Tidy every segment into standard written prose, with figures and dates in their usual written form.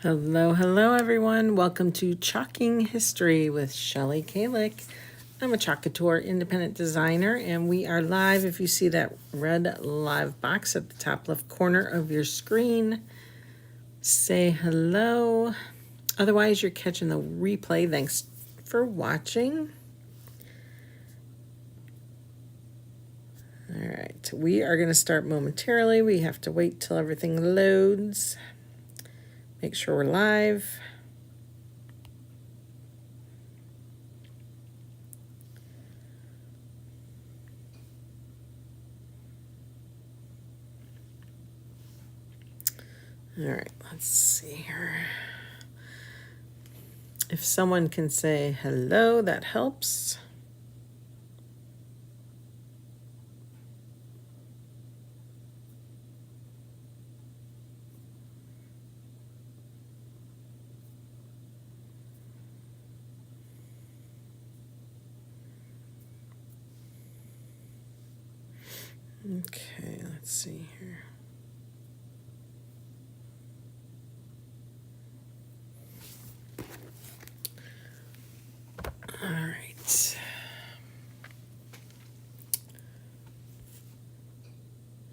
Hello, hello everyone. Welcome to Chalking History with Shelly Kalick. I'm a Chalk Couture independent designer, and we are live. If you see that red live box at the top left corner of your screen, say hello. Otherwise, you're catching the replay. Thanks for watching. All right, we are going to start momentarily. We have to wait till everything loads. Make sure we're live. All right, let's see here. If someone can say hello, that helps. Okay, let's see here. All right.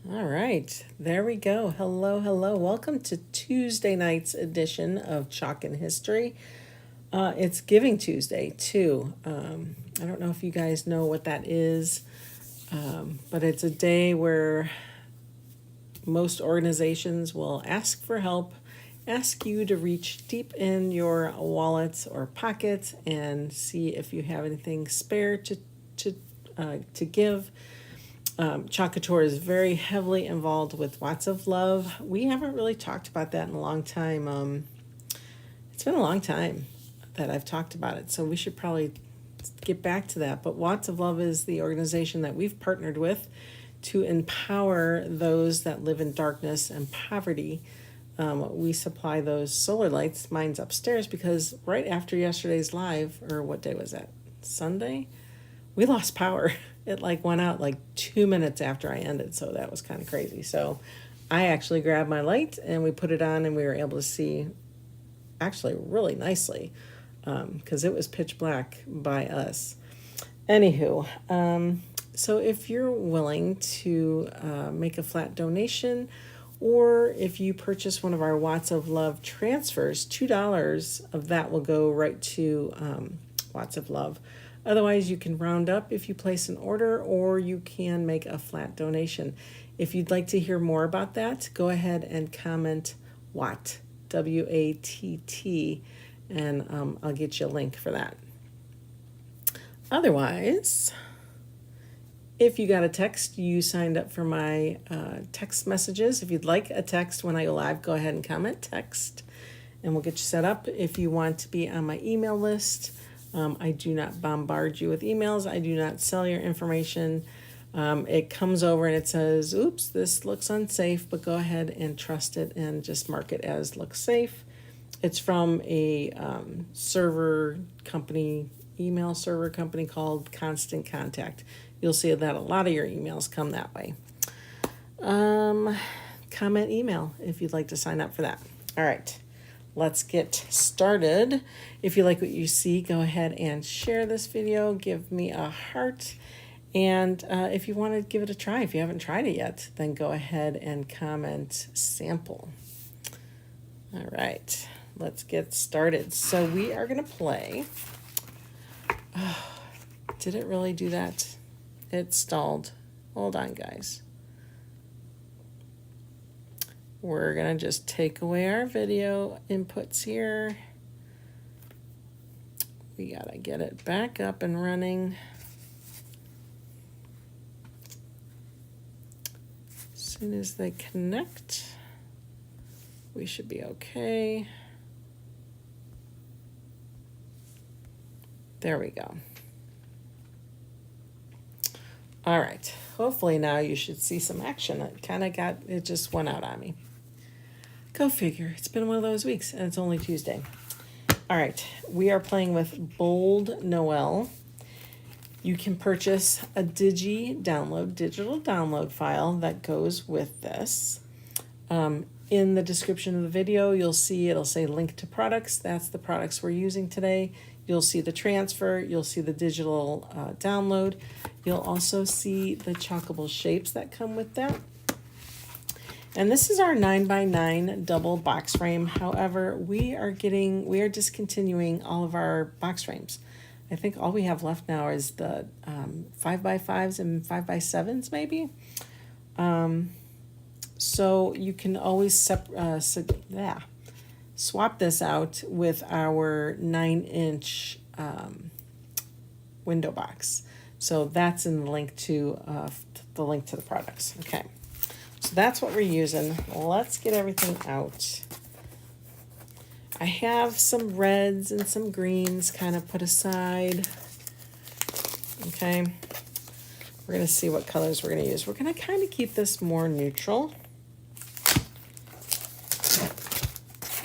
All right, there we go. Hello, hello. Welcome to Tuesday night's edition of Chalkin History. It's Giving Tuesday, too. I don't know if you guys know what that is, but it's a day where most organizations will ask for help, ask you to reach deep in your wallets or pockets and see if you have anything spare to give. Chalk Couture is very heavily involved with Watts of Love. We haven't really talked about that in a long time. It's been a long time that I've talked about it, so we should probably get back to that. But Watts of Love is the organization that we've partnered with to empower those that live in darkness and poverty. We supply those solar lights. Mine's upstairs because right after yesterday's live, or what day was that? Sunday? We lost power. It went out 2 minutes after I ended, so that was kind of crazy. So I actually grabbed my light and we put it on, and we were able to see actually really nicely because it was pitch black by us. Anywho, so if you're willing to make a flat donation, or if you purchase one of our Watts of Love transfers, $2 of that will go right to Watts of Love. Otherwise, you can round up if you place an order, or you can make a flat donation. If you'd like to hear more about that, go ahead and comment Watt, W-A-T-T, and I'll get you a link for that. Otherwise, if you got a text, you signed up for my text messages. If you'd like a text when I go live, go ahead and comment text, and we'll get you set up. If you want to be on my email list, I do not bombard you with emails. I do not sell your information. It comes over and it says, oops, this looks unsafe, but go ahead and trust it and just mark it as looks safe. It's from a email server company called Constant Contact. You'll see that a lot of your emails come that way. Comment email if you'd like to sign up for that. All right. Let's get started. If you like what you see, go ahead and share this video. Give me a heart. And if you want to give it a try, if you haven't tried it yet, then go ahead and comment sample. All right, let's get started. So we are going to play. Oh, did it really do that? It stalled. Hold on, guys. We're going to just take away our video inputs here. We got to get it back up and running. As soon as they connect, we should be okay. There we go. All right. Hopefully now you should see some action. It just went out on me. Go figure. It's been one of those weeks, and it's only Tuesday. All right. We are playing with Bold Noel. You can purchase a digital download file that goes with this. In the description of the video, you'll see it'll say link to products. That's the products we're using today. You'll see the transfer. You'll see the digital download. You'll also see the chalkable shapes that come with that. And this is our 9x9 double box frame. However, we are discontinuing all of our box frames. I think all we have left now is the 5x5s and 5x7s maybe. So you can always swap this out with our 9-inch window box. So that's in the link to the products. Okay. So that's what we're using. Let's get everything out. I have some reds and some greens kind of put aside. Okay. We're going to see what colors we're going to use. We're going to kind of keep this more neutral.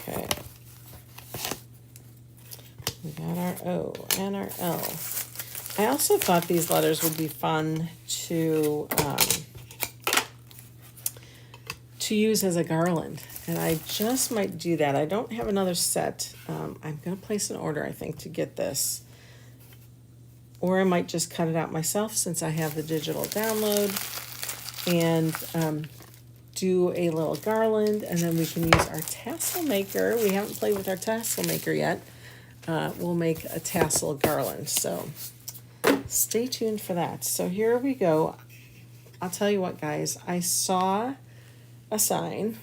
Okay. We got our O and our L. I also thought these letters would be fun to use as a garland, and I just might do that. I don't have another set. I'm going to place an order, I think, to get this, or I might just cut it out myself since I have the digital download, and do a little garland, and then we can use our tassel maker. We haven't played with our tassel maker yet. We'll make a tassel garland, so stay tuned for that. So here we go. I'll tell you what, guys, I saw a sign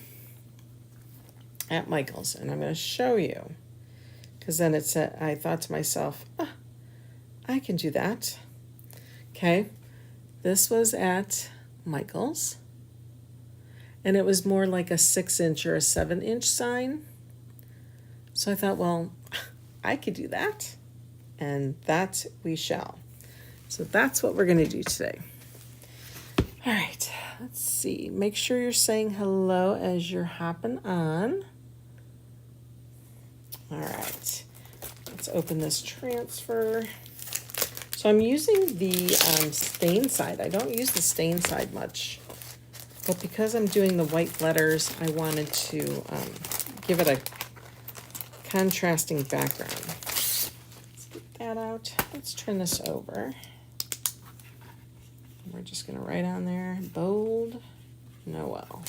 at Michael's, and I'm going to show you, because then it said, I thought to myself, I can do that. Okay, this was at Michael's, and it was more like a 6-inch or a 7-inch sign. So I thought, well, I could do that, and that we shall. So that's what we're going to do today. All right, let's see. Make sure you're saying hello as you're hopping on. All right, let's open this transfer. So I'm using the stain side. I don't use the stain side much, but because I'm doing the white letters, I wanted to give it a contrasting background. Let's get that out. Let's turn this over. We're just going to write on there, bold, Noel.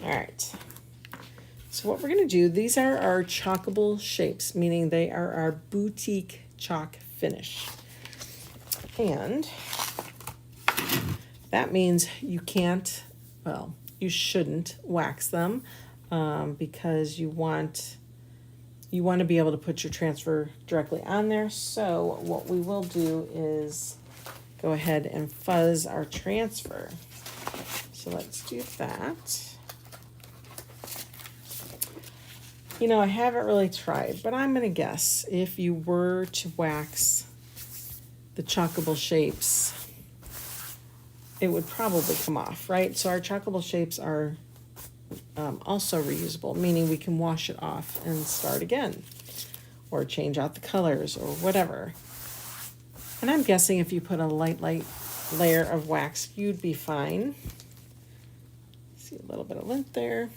All right. So what we're going to do, these are our chalkable shapes, meaning they are our boutique chalk finish. And that means you can't, well, you shouldn't wax them because you want to be able to put your transfer directly on there. So what we will do is go ahead and fuzz our transfer. So let's do that. You know, I haven't really tried, but I'm going to guess if you were to wax the chalkable shapes, it would probably come off, right? So our chalkable shapes are also reusable, meaning we can wash it off and start again, or change out the colors or whatever. And I'm guessing if you put a light layer of wax, you'd be fine. See a little bit of lint there.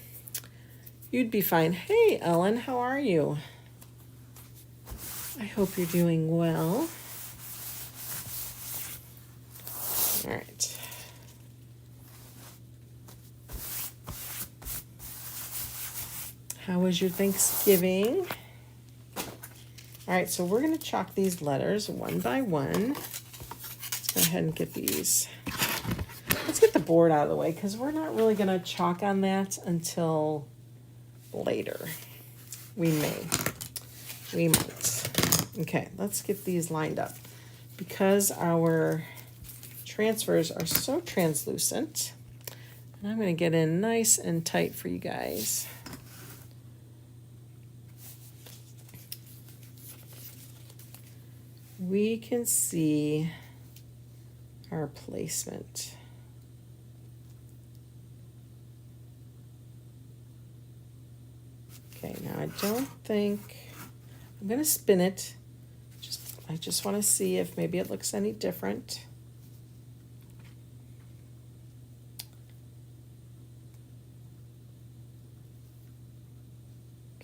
You'd be fine. Hey, Ellen, how are you? I hope you're doing well. All right. How was your Thanksgiving? All right, so we're going to chalk these letters one by one. Let's go ahead and get these. Let's get the board out of the way because we're not really going to chalk on that until later. We might. Okay, let's get these lined up. Because our transfers are so translucent, and I'm going to get in nice and tight for you guys. We can see our placement. Okay, now I don't think, I'm going to spin it. I just want to see if maybe it looks any different.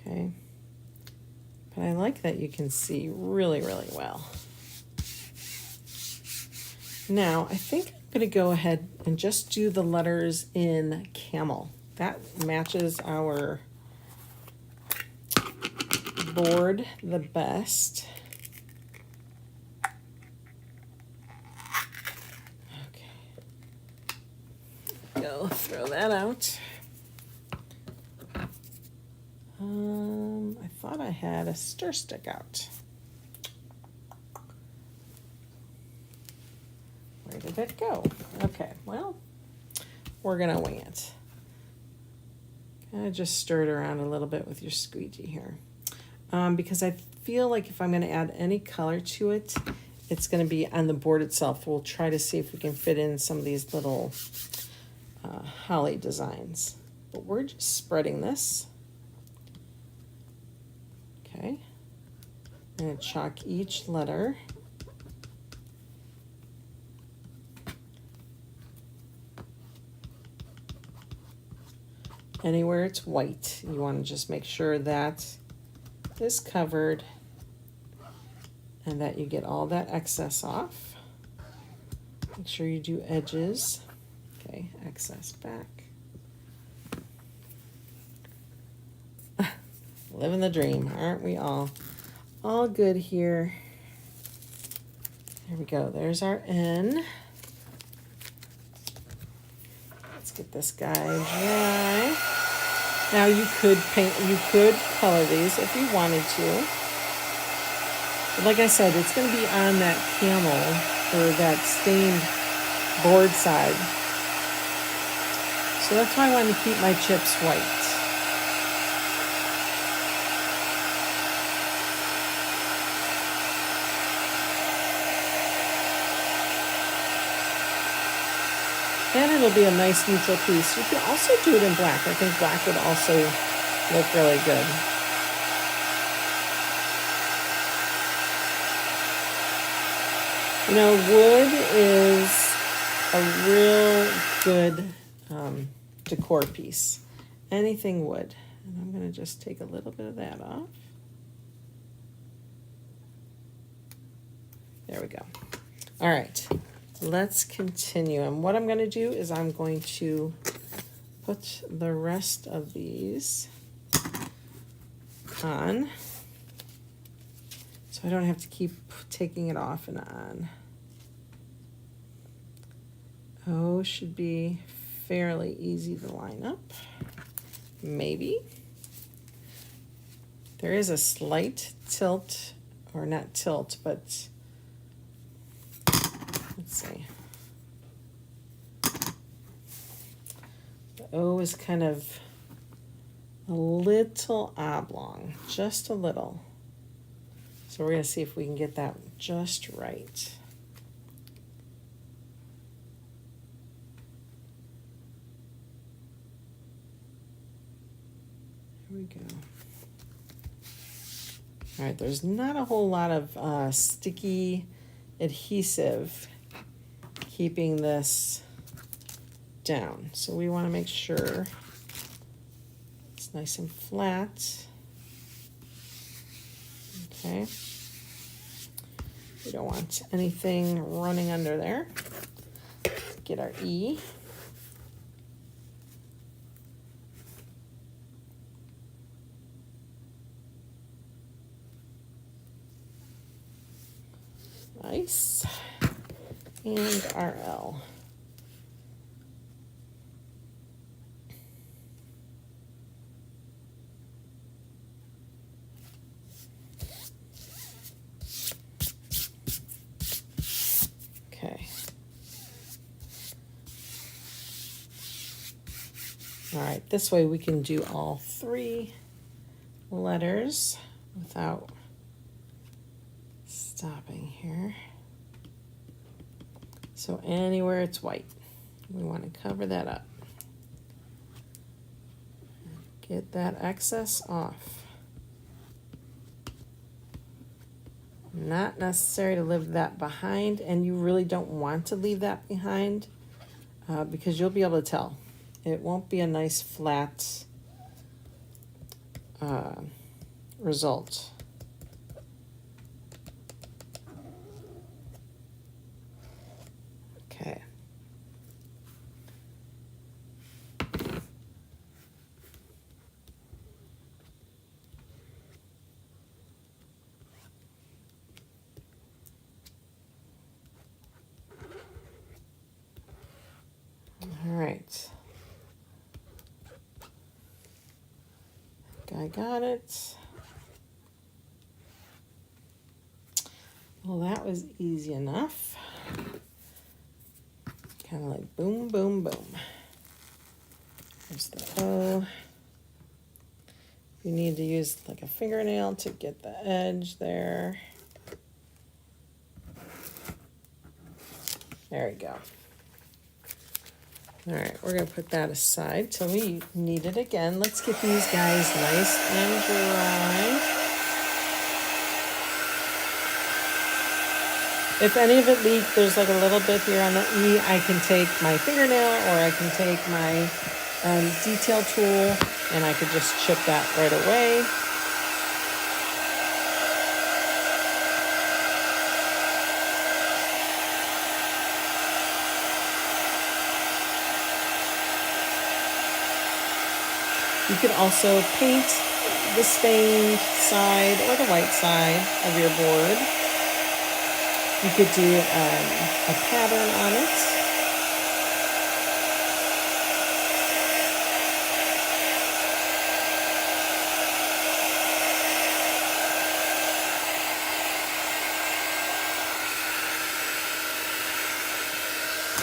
Okay. But I like that you can see really, really well. Now, I think I'm going to go ahead and just do the letters in camel. That matches our board the best. Okay. Go throw that out. I thought I had a stir stick out. Where did it go? Okay, well, we're gonna wing it. Kind of just stir it around a little bit with your squeegee here. Because I feel like if I'm gonna add any color to it, it's gonna be on the board itself. We'll try to see if we can fit in some of these little holly designs. But we're just spreading this. Okay. I'm gonna chalk each letter. Anywhere it's white, you want to just make sure that is covered and that you get all that excess off. Make sure you do edges. Okay, excess back. Living the dream, aren't we all? All good here. There we go, there's our N. Let's get this guy dry. Now you could color these if you wanted to. But like I said, it's going to be on that camel or that stained board side. So that's why I want to keep my chips white. And it'll be a nice neutral piece. You can also do it in black. I think black would also look really good. You know, wood is a real good decor piece. Anything wood. And I'm going to just take a little bit of that off. There we go. All right. Let's continue. And what I'm going to do is I'm going to put the rest of these on so I don't have to keep taking it off and on. Oh, should be fairly easy to line up. Maybe. There is a slight tilt, or not tilt, but let's see. The O is kind of a little oblong, just a little. So we're going to see if we can get that just right. Here we go. All right, there's not a whole lot of sticky adhesive keeping this down. So we want to make sure it's nice and flat. Okay. We don't want anything running under there. Get our E. Nice. And our L. Okay. All right, this way we can do all three letters without stopping here. So anywhere it's white, we want to cover that up. Get that excess off. Not necessary to leave that behind, and you really don't want to leave that behind because you'll be able to tell. It won't be a nice flat result. Okay. All right. I got it. Well, that was easy enough. Kind of like boom, boom, boom. There's the O. You need to use like a fingernail to get the edge there. There we go. All right, we're gonna put that aside till we need it again. Let's get these guys nice and dry. If any of it leaked, there's like a little bit here on the E, I can take my fingernail or I can take my detail tool and I could just chip that right away. You could also paint the stained side or the white side of your board. You could do a pattern on it.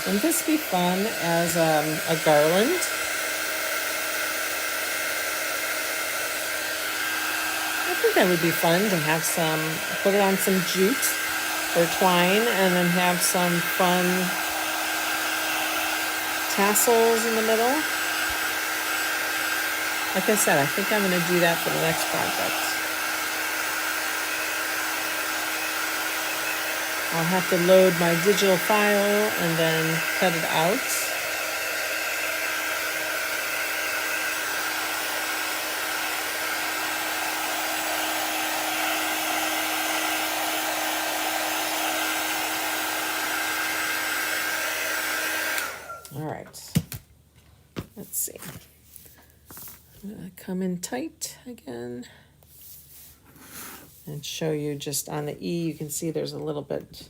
Wouldn't this be fun as a garland? I think that would be fun to have put it on some jute or twine and then have some fun tassels in the middle. Like I said, I think I'm going to do that for the next project. I'll have to load my digital file and then cut it out. All right, let's see. I'm gonna come in tight again and show you just on the E, you can see there's a little bit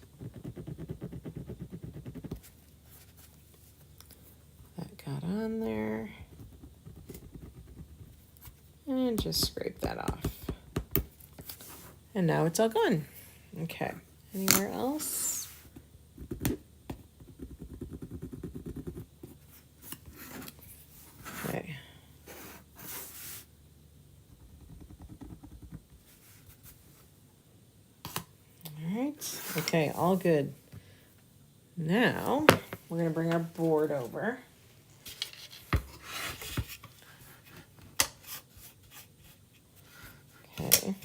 that got on there. And just scrape that off. And now it's all gone. Okay, anywhere else? Okay. All right, okay, all good. Now, we're gonna bring our board over. Okay.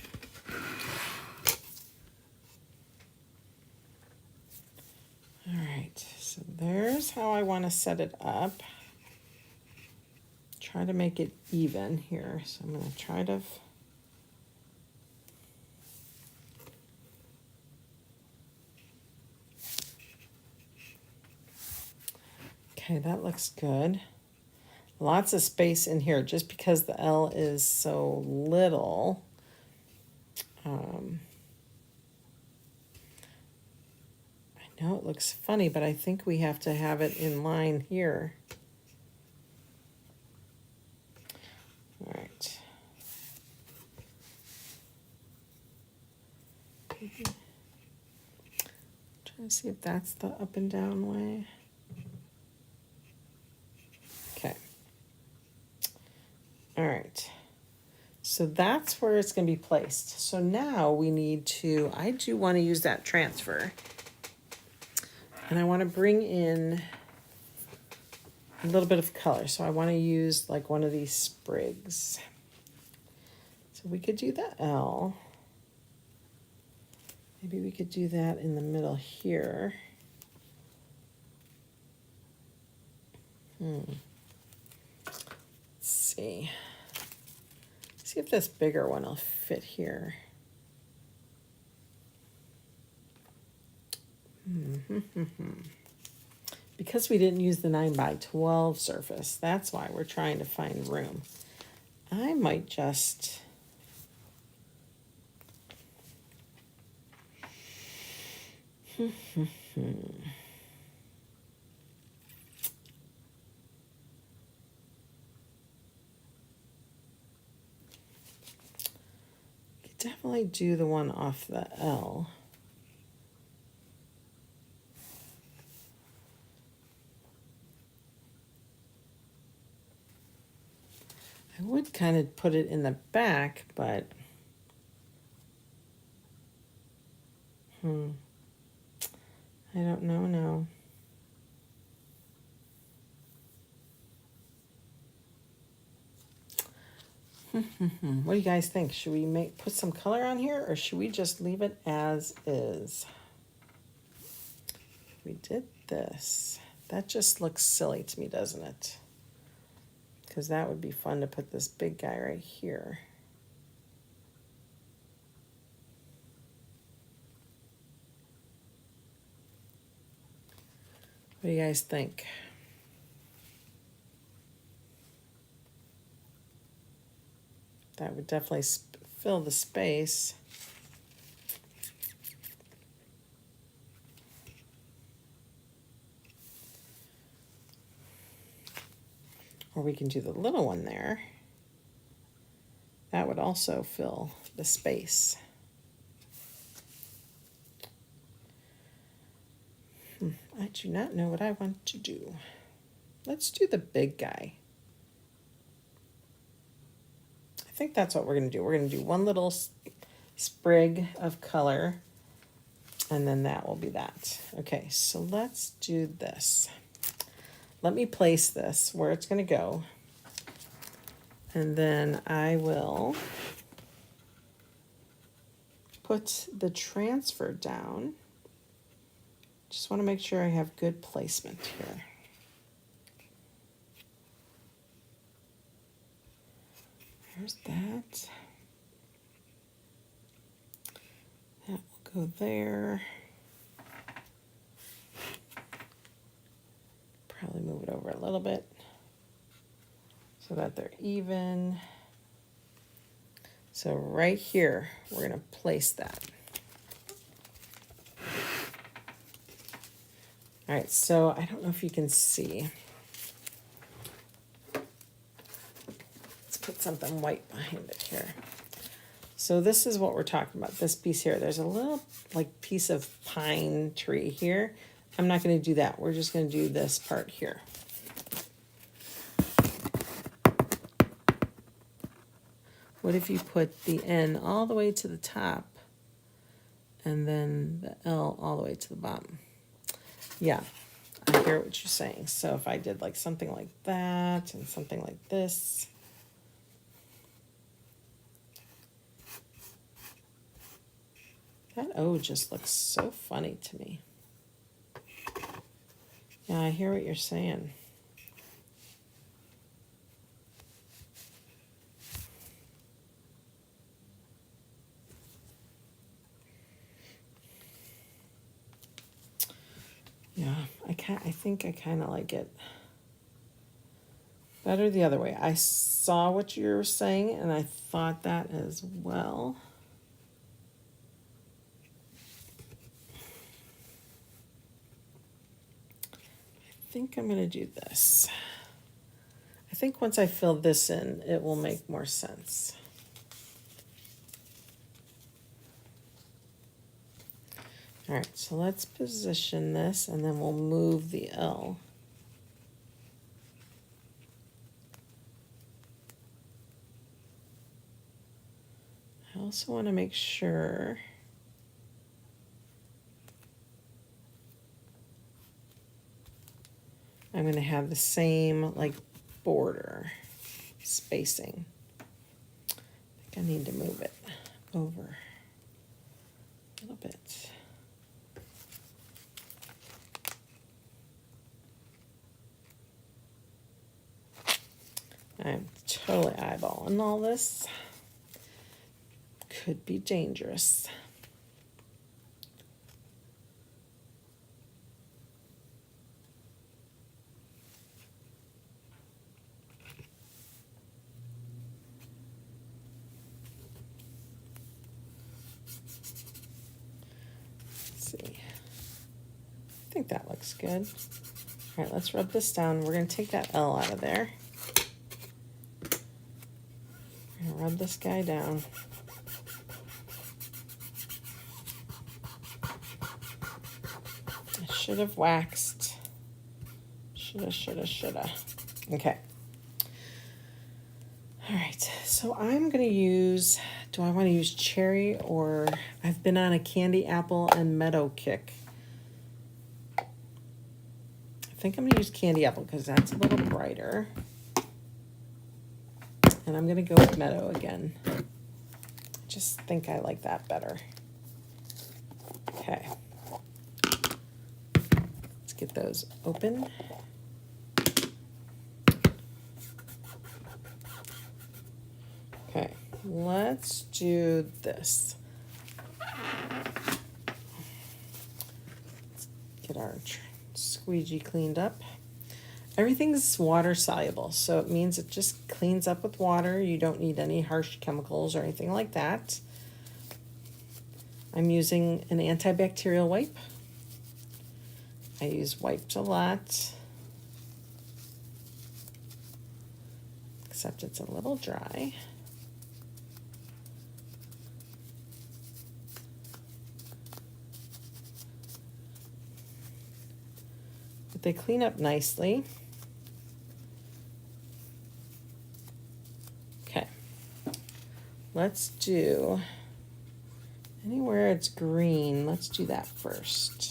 All right, so there's how I want to set it up. Try to make it even here. So I'm going to try to... Okay, that looks good. Lots of space in here just because the L is so little. I know it looks funny, but I think we have to have it in line here. All right. Trying to see if that's the up and down way. Okay. All right. So that's where it's going to be placed. So now we need to, I do want to use that transfer. And I want to bring in a little bit of color. So I want to use like one of these sprigs. So we could do the L. Maybe we could do that in the middle here. Let's see. See if this bigger one will fit here. Because we didn't use the 9x12 surface, that's why we're trying to find room. I might just... Definitely do the one off the L. I would kind of put it in the back, but I don't know now. What do you guys think? Should we put some color on here, or should we just leave it as is? We did this. That just looks silly to me, doesn't it? Because that would be fun to put this big guy right here. What do you guys think? That would definitely fill the space. Or we can do the little one there. That would also fill the space. I do not know what I want to do. Let's do the big guy. I think that's what we're going to do. We're going to do one little sprig of color, and then that will be that. Okay, so let's do this. Let me place this where it's going to go, and then I will put the transfer down. Just want to make sure I have good placement here. There's that. That will go there. Probably move it over a little bit so that they're even. So right here, we're going to place that. All right, so I don't know if you can see. Let's put something white behind it here. So this is what we're talking about, this piece here. There's a little like piece of pine tree here. I'm not going to do that. We're just going to do this part here. What if you put the N all the way to the top and then the L all the way to the bottom? Yeah, I hear what you're saying. So if I did like something like that and something like this. That O just looks so funny to me. Yeah, I hear what you're saying. Yeah, I think I kind of like it better the other way. I saw what you were saying, and I thought that as well. I think I'm going to do this. I think once I fill this in, it will make more sense. All right, so let's position this, and then we'll move the L. I also want to make sure I'm going to have the same like border spacing. I think I need to move it over a little bit. I'm totally eyeballing all this. could be dangerous. Let's see. I think that looks good. All right, let's rub this down. We're going to take that L out of there. We're going to rub this guy down. I should have waxed. Shoulda. Okay. All right, so I'm going to use, do I want to use cherry, or I've been on a candy apple and meadow kick. I think I'm going to use candy apple because that's a little brighter. And I'm going to go with meadow again. I just think I like that better. Okay. Let's get those open. Okay, let's do this. Let's get our squeegee cleaned up. Everything's water soluble, so it means it just cleans up with water. You don't need any harsh chemicals or anything like that. I'm using an antibacterial wipe. I use wipes a lot, except it's a little dry. But they clean up nicely. Okay, let's do anywhere it's green. Let's do that first.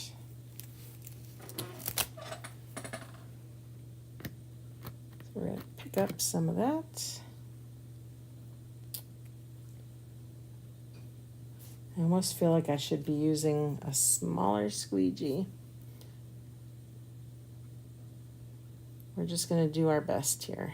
So we're going to pick up some of that. I almost feel like I should be using a smaller squeegee. We're just going to do our best here.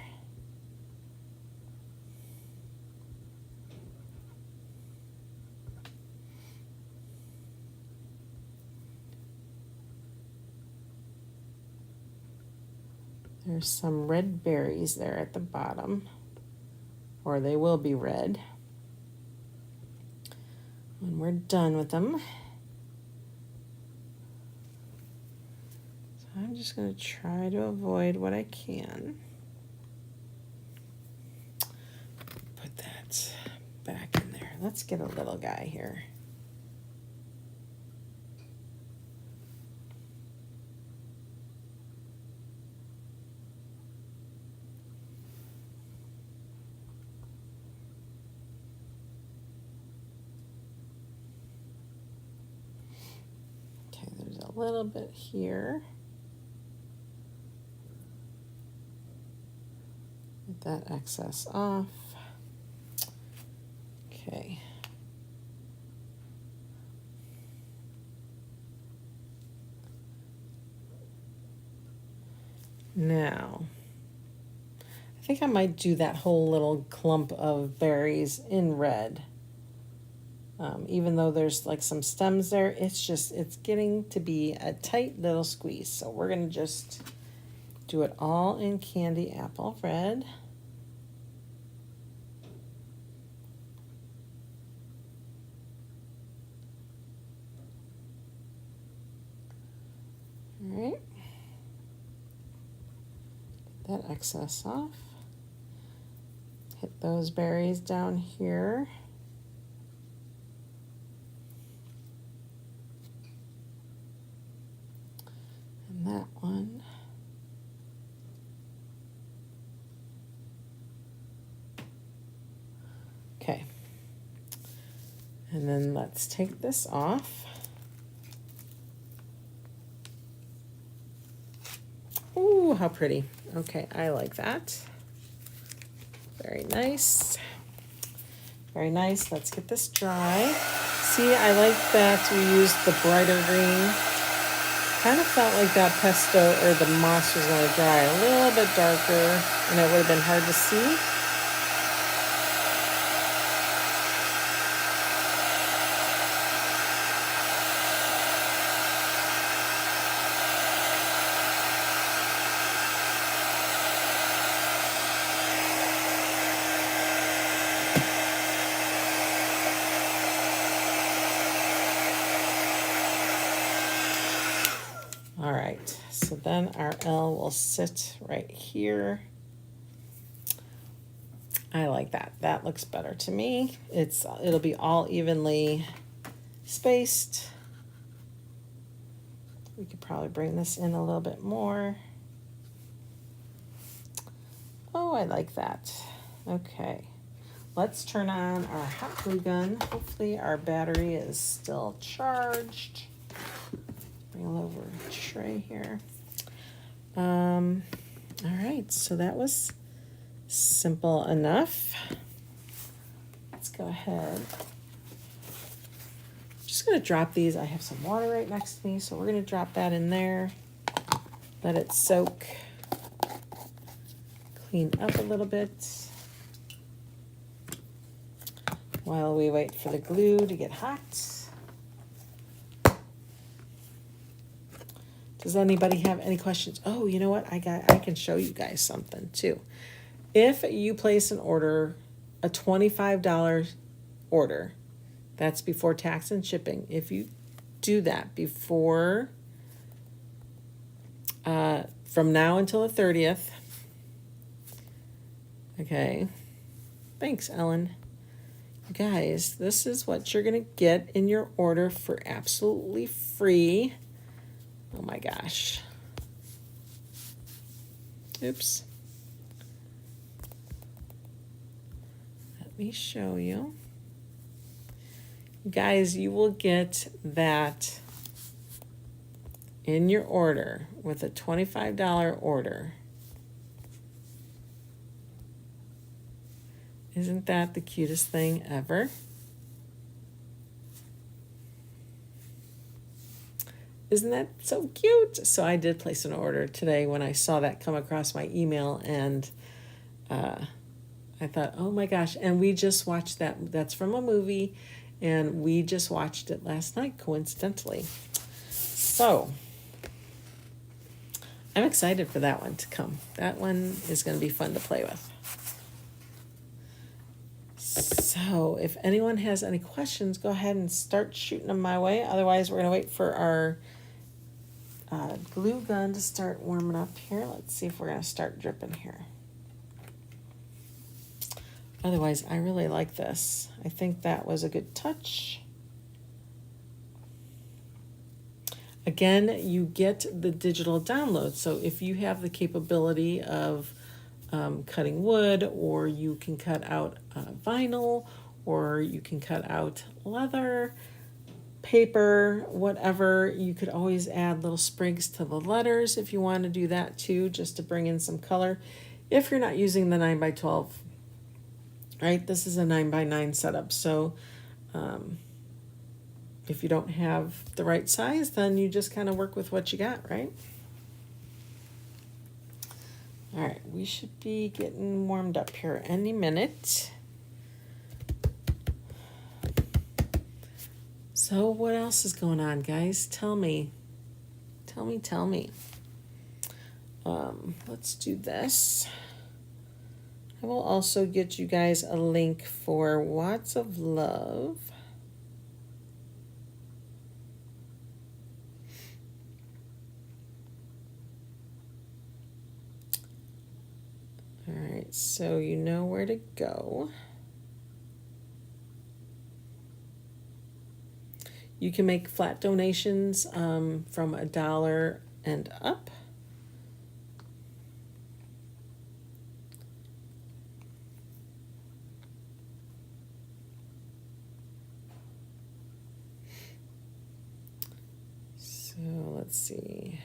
There's some red berries there at the bottom, or they will be red when we're done with them. So I'm just going to try to avoid what I can. Put that back in there. Let's get a little guy here. A little bit here. Get that excess off. Okay. Now, I think I might do that whole little clump of berries in red. Even though there's like some stems there, it's getting to be a tight little squeeze. So we're going to just do it all in candy apple red. All right. Get that excess off. Hit those berries down here. That one. Okay. And then let's take this off. Ooh, how pretty. Okay, I like that. Very nice. Very nice. Let's get this dry. See, I like that we used the brighter green. Kind of felt like that pesto or the moss was going to dry a little bit darker and it would have been hard to see. So then our L will sit right here. I like that. That looks better to me. It'll be all evenly spaced. We could probably bring this in a little bit more. Oh, I like that. Okay. Let's turn on our hot glue gun. Hopefully our battery is still charged. Bring a over tray here. All right, so that was simple enough. Let's go ahead. I'm just gonna drop these. I have some water right next to me, so we're gonna drop that in there. Let it soak. Clean up a little bit while we wait for the glue to get hot. Does anybody have any questions? Oh, you know what? I can show you guys something too. If you place an order, a $25 order, that's before tax and shipping. If you do that before, from now until the 30th, okay, thanks, Ellen. You guys, this is what you're going to get in your order for absolutely free. Oh my gosh. Oops. Let me show you. Guys, you will get that in your order with a $25 order. Isn't that the cutest thing ever? Isn't that so cute? So I did place an order today when I saw that come across my email, and I thought, oh my gosh. And we just watched that. That's from a movie, and we just watched it last night, coincidentally. So I'm excited for that one to come. That one is going to be fun to play with. So if anyone has any questions, go ahead and start shooting them my way. Otherwise, we're going to wait for our glue gun to start warming up here. Let's see if we're going to start dripping here. Otherwise, I really like this. I think that was a good touch. Again, you get the digital download. So if you have the capability of cutting wood, or you can cut out vinyl, or you can cut out leather, paper, whatever, you could always add little sprigs to the letters if you want to do that too, just to bring in some color. If you're not using the 9x12, right? This is a 9x9 setup. So if you don't have the right size, then you just kind of work with what you got, right? All right, we should be getting warmed up here any minute. So what else is going on, guys? Tell me. Tell me. Let's do this. I will also get you guys a link for Watts of Love. All right, so you know where to go. You can make flat donations from $1 and up. So let's see.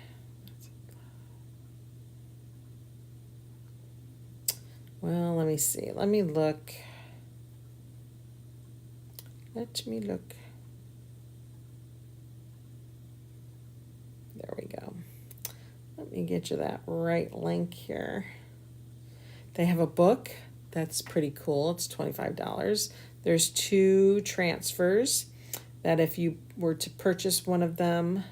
Well, let me see. Let me look. Let me look. There we go. Let me get you that right link here. They have a book that's pretty cool. It's $25. There's 2 transfers that if you were to purchase one of them,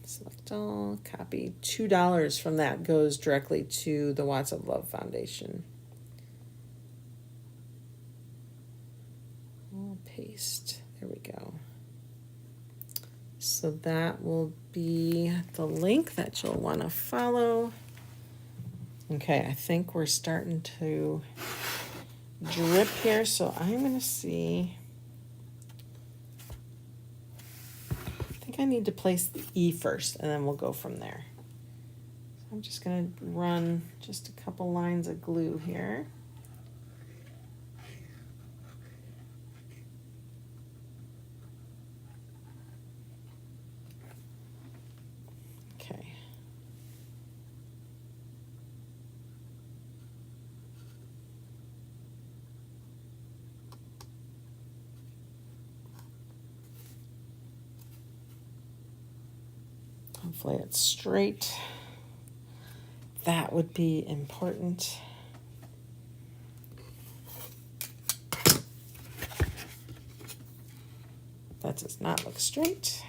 select all, copy, $2 from that goes directly to the Watts of Love Foundation. I'll paste. There we go. So that will be the link that you'll want to follow. Okay, I think we're starting to drip here, so I'm going to see. I think I need to place the E first, and then we'll go from there. So I'm just going to run just a couple lines of glue here. Okay. Hopefully it's straight. That would be important. That does not look straight.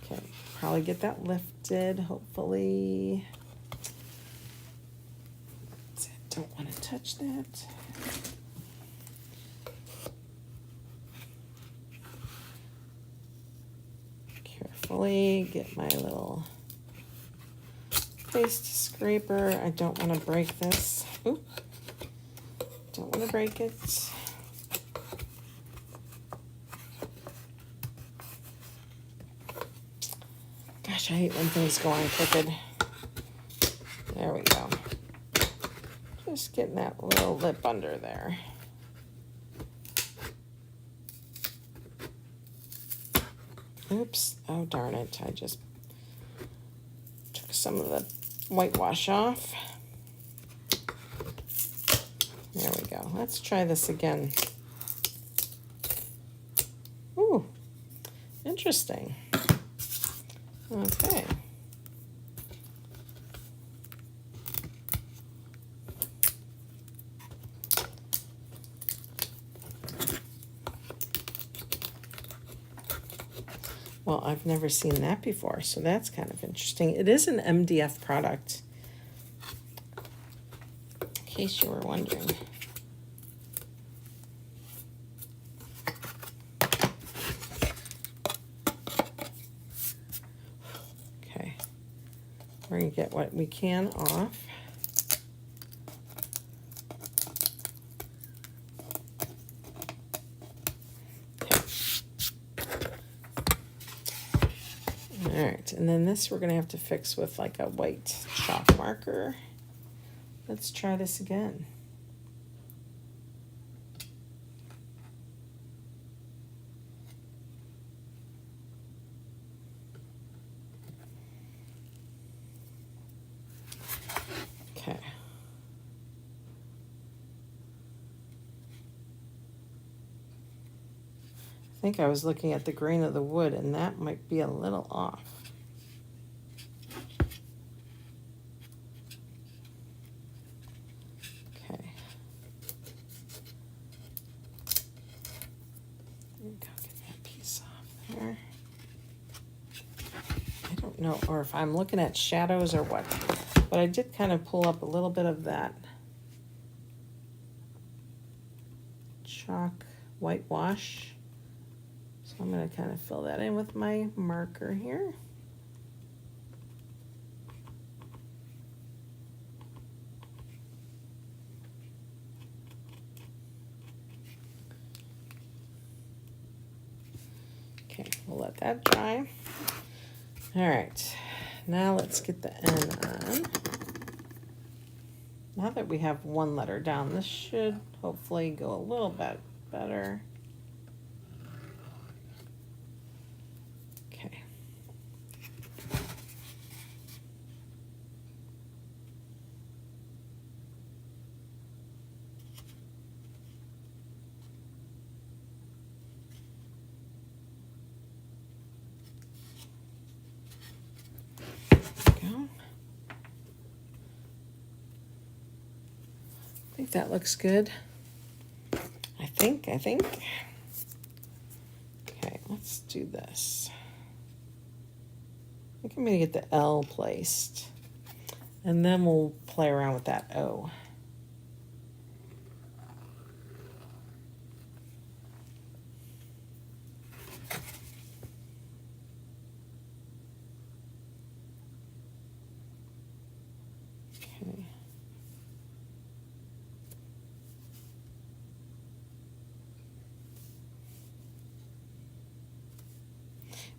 Okay, probably get that lifted, hopefully. I don't want to touch that. Carefully get my little paste scraper. I don't want to break this. Oop. Don't want to break it. Gosh, I hate when things go on crooked. There we go. Just getting that little lip under there. Oops. Oh, darn it. I just took some of the whitewash off. There we go. Let's try this again. Ooh, interesting. Okay. Well, I've never seen that before, so that's kind of interesting. It is an MDF product, in case you were wondering. Okay, we're going to get what we can off. All right, and then this we're going to have to fix with like a white chalk marker. Let's try this again. Okay. I think I was looking at the grain of the wood, and that might be a little off. Okay. Get that piece off there. I don't know, or if I'm looking at shadows or what, but I did kind of pull up a little bit of that chalk whitewash. So I'm going to kind of fill that in with my marker here. Okay, we'll let that dry. All right, now let's get the N on. Now that we have one letter down, this should hopefully go a little bit better. Okay. Go. I think that looks good. I think. Okay, let's do this. I think I'm going to get the L placed, and then we'll play around with that O.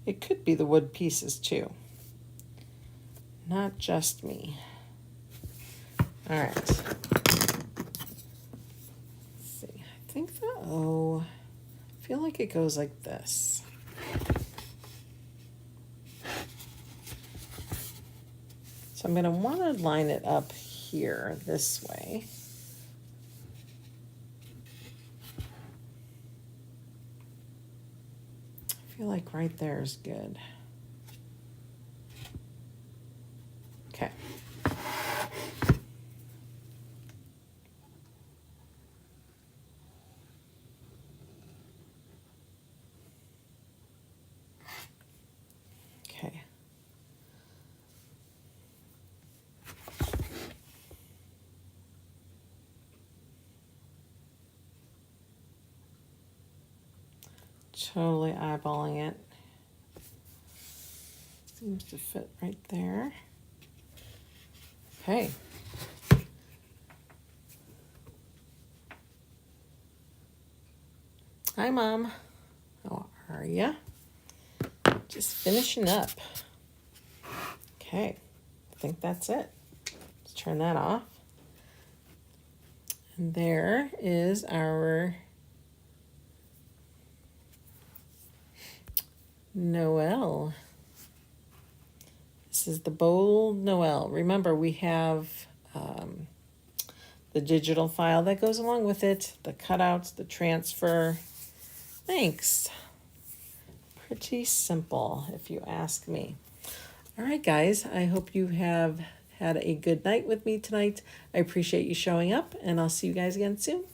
It could be the wood pieces too. Not just me. All right. Let's see. I think the O, I feel like it goes like this. So I'm going to want to line it up here this way. I feel like right there is good. Okay. Okay. Totally eyeballing it. Seems to fit right there. Okay. Hi, Mom. How are ya? Just finishing up. Okay. I think that's it. Let's turn that off. And there is our Noel. This is the bold Noel. Remember, we have the digital file that goes along with it, the cutouts, the transfer. Thanks. Pretty simple, if you ask me. All right, guys, I hope you have had a good night with me tonight. I appreciate you showing up, and I'll see you guys again soon.